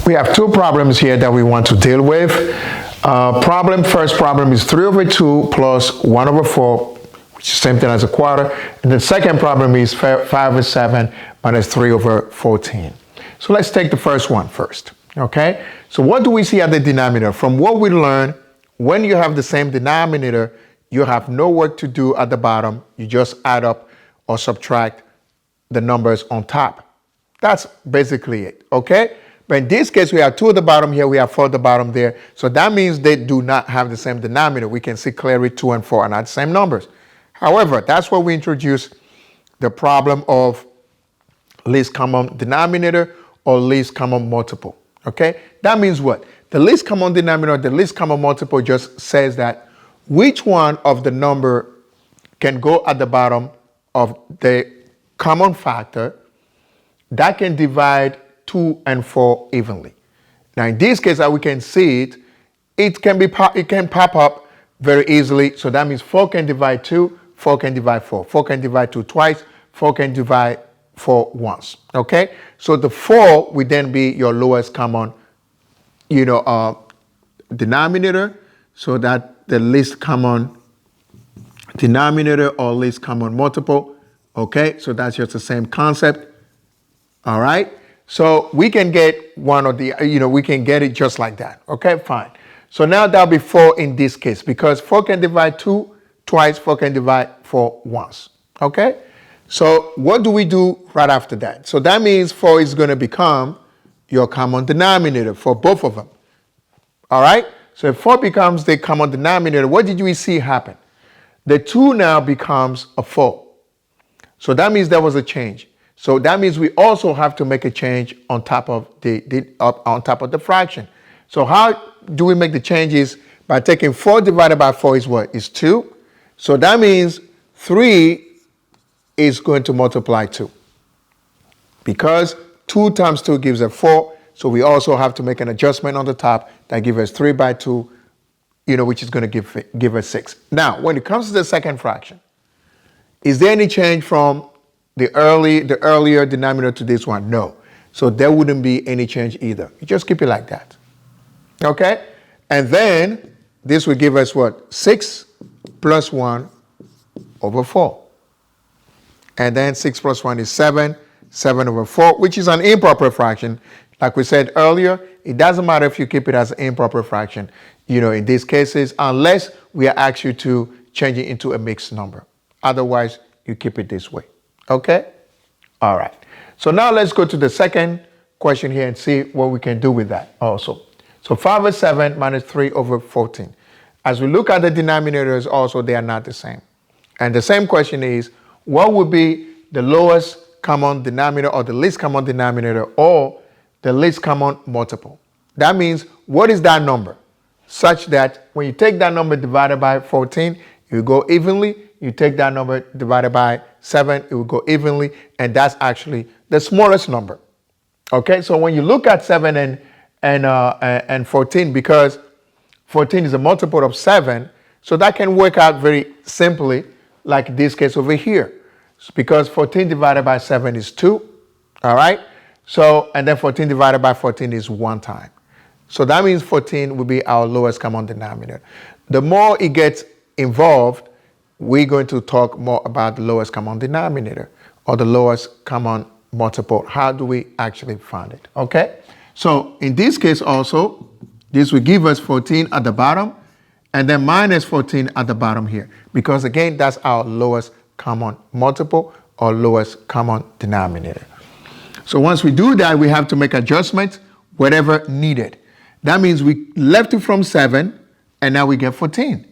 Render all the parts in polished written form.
We have two problems here that we want to deal with. First problem is 3 over 2 plus 1 over 4, which is the same thing as a quarter. And the second problem is 5 over 7 minus 3 over 14. So let's take the first one first, okay? So what do we see at the denominator? From what we learned, when you have the same denominator, you have no work to do at the bottom. You just add up or subtract the numbers on top. That's basically it, okay? But in this case, we have 2 at the bottom here, we have 4 at the bottom there. So that means they do not have the same denominator. We can see clearly 2 and 4 are not the same numbers. However, that's where we introduce the problem of least common denominator or least common multiple, okay? That means what? The least common denominator, the least common multiple just says that which one of the number can go at the bottom of the common factor that can divide 2 and 4 evenly. Now in this case, as we can see it, it can pop up very easily. So that means 4 can divide 2, 4 can divide 4. 4 can divide 2 twice, 4 can divide 4 once, okay? So the 4 would then be your lowest common, denominator, so that the least common denominator or least common multiple, okay? So that's just the same concept, all right? So we can get one of the, we can get it just like that, okay? Fine. So now that'll be 4 in this case because 4 can divide 2 twice, 4 can divide 4 once, okay? So what do we do right after that? So that means 4 is going to become your common denominator for both of them. All right? So if 4 becomes the common denominator, what did we see happen? The 2 now becomes a 4. So that means there was a change. So that means we also have to make a change on top of the fraction. So how do we make the changes? By taking 4 divided by 4 is what? Is 2. So that means 3 is going to multiply 2. Because 2 times 2 gives us 4. So we also have to make an adjustment on the top that gives us 3 by 2, which is going to give us 6. Now, when it comes to the second fraction, is there any change from the earlier denominator to this one? No. So there wouldn't be any change either. You just keep it like that. Okay? And then this would give us what? 6 plus 1 over 4. And then 6 plus 1 is 7. 7 over 4, which is an improper fraction. Like we said earlier, it doesn't matter if you keep it as an improper fraction, in these cases, unless we are asked you to change it into a mixed number. Otherwise, you keep it this way. Okay? All right. So now let's go to the second question here and see what we can do with that also. So 5 over 7 minus 3 over 14. As we look at the denominators also, they are not the same. And the same question is, what would be the lowest common denominator or the least common denominator or the least common multiple? That means, what is that number? Such that when you take that number divided by 14, it will go evenly. You take that number divided by 7, it will go evenly. And that's actually the smallest number. Okay, so when you look at 7 and 14, because 14 is a multiple of 7, so that can work out very simply, like this case over here. Because 14 divided by 7 is 2, all right? So, and then 14 divided by 14 is 1 time. So that means 14 will be our lowest common denominator. The more it gets involved, we're going to talk more about the lowest common denominator or the lowest common multiple. How do we actually find it, okay? So in this case also, this will give us 14 at the bottom and then minus 14 at the bottom here. Because again, that's our lowest common multiple or lowest common denominator. So once we do that, we have to make adjustments wherever needed. That means we left it from 7 and now we get 14,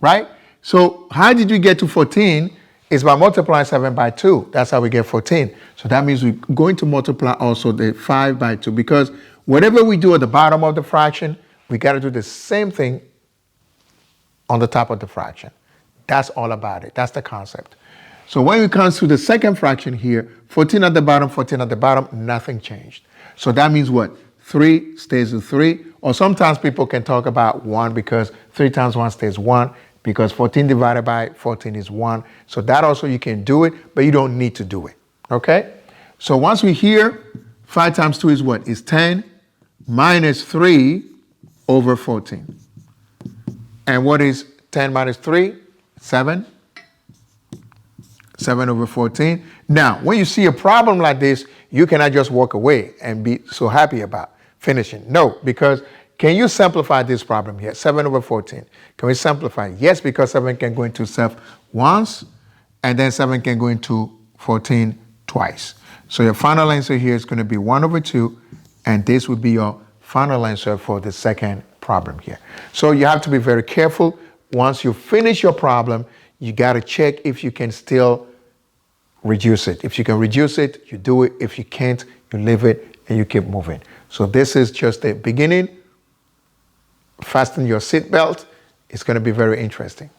right? So how did we get to 14? Is by multiplying 7 by 2. That's how we get 14. So that means we're going to multiply also the 5 by 2 because whatever we do at the bottom of the fraction, we got to do the same thing on the top of the fraction. That's all about it. That's the concept. So when it comes to the second fraction here, 14 at the bottom, nothing changed. So that means what? 3 stays with 3. Or sometimes people can talk about 1 because 3 times 1 stays 1 because 14 divided by 14 is 1. So that also you can do it, but you don't need to do it. Okay? So once we hear 5 times 2 is what? Is 10 minus 3 over 14. And what is 10 minus 3? 7. 7 over 14. Now, when you see a problem like this, you cannot just walk away and be so happy about finishing. No, because can you simplify this problem here? 7 over 14. Can we simplify? Yes, because 7 can go into self once, and then 7 can go into 14 twice. So your final answer here is going to be 1 over 2, and this would be your final answer for the second problem here. So you have to be very careful. Once you finish your problem, you got to check if you can still reduce it. If you can reduce it, you do it. If you can't, you leave it and you keep moving. So this is just the beginning. Fasten your seatbelt. It's going to be very interesting.